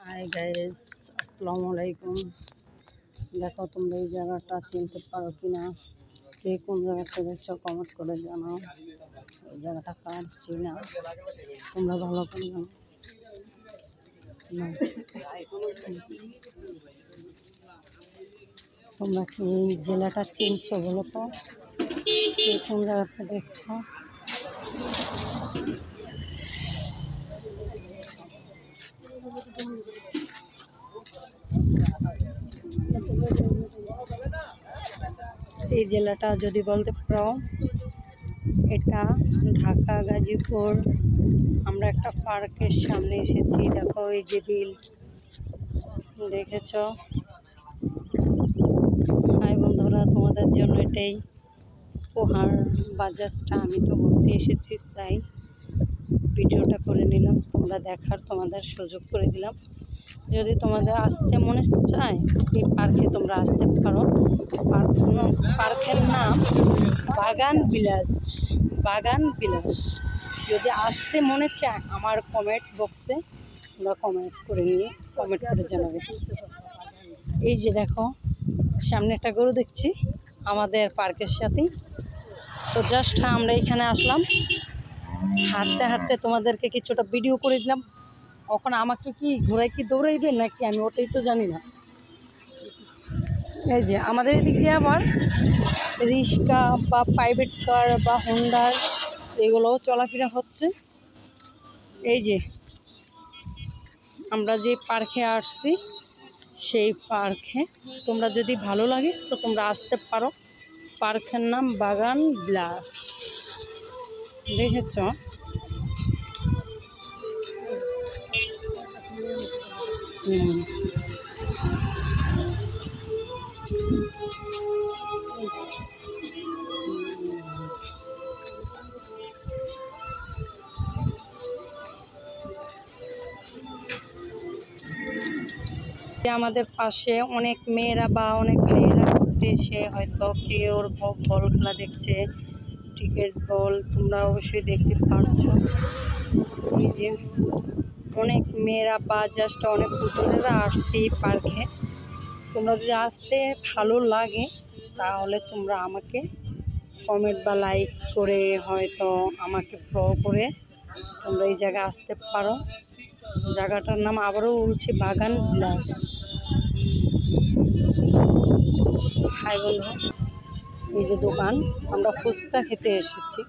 Hi guys, আসসালামু আলাইকুম। দেখো তোমরা এই জায়গাটা চিনতে পারো কিনা, কে কোন জায়গাটা দেখছো কমেন্ট করে জানাও। এই জায়গাটা কার চিনা তোমরা ভালো করে জানো। তোমরা কি এই জেলাটা চিনছো বলো তো, কে কোন জায়গাটা দেখছো? এই জেলাটা যদি বলতে পারো, এটা ঢাকা গাজীপুর। আমরা একটা পার্কের সামনে এসেছি। দেখো এই যে বিল দেখেছ। হাই বন্ধুরা, তোমাদের জন্য এটাই উপহার। বাজাজটা আমি তো ঘুরতে এসেছি, তাই ভিডিওটা করে নিলাম, তোমরা দেখার তোমাদের সুযোগ করে দিলাম। যদি তোমাদের আসতে মনে চায় এই পার্কে তোমরা আসতে পারো। পার্কের নাম বাগান বিলাস। বাগান বিলাস। যদি আসতে মনে চায় আমার কমেন্ট বক্সে তোমরা কমেন্ট করে জানাবে। এই যে দেখো সামনে একটা গরু দেখছি আমাদের পার্কের সাথেই। তো জাস্ট আমরা এখানে আসলাম, হাঁটতে হাঁটতে তোমাদেরকে কিছুটা ভিডিও করে দিলাম। এখন আমাকে কি ঘোড়ায় কি দৌড়াইবে নাকি আমি ওটাই তো জানি না। এই যে আমাদের এদিক দিয়ে আবার রিক্সা বা প্রাইভেট কার বা হোন্ডার এগুলোও চলাফেরা হচ্ছে। এই যে আমরা যে পার্কে আসছি সেই পার্কে তোমরা যদি ভালো লাগে তো তোমরা আসতে পারো। পার্কের নাম বাগান বিলাস। দেখেছ? আমাদের পাশে অনেক মেয়েরা বা অনেক ভাইয়েরা ঘুরতে এসে হয়তো কেউ বল খেলা দেখছে, ক্রিকেট বল। তোমরা অবশ্যই দেখতে পারছো এই যে অনেক মেয়েরা বা জাস্ট অনেক পুজোরেরা আসছে এই পার্কে। তোমরা যদি আসতে ভালো লাগে তাহলে তোমরা আমাকে কমেন্ট বা লাইক করে হয়তো আমাকে ফলো করে তোমরা এই জায়গায় আসতে পারো। জায়গাটার নাম আবারও বলছি বাগান বিলাস। হাই বন্ধু, এই যে দোকান, আমরা ফুচকা খেতে এসেছি।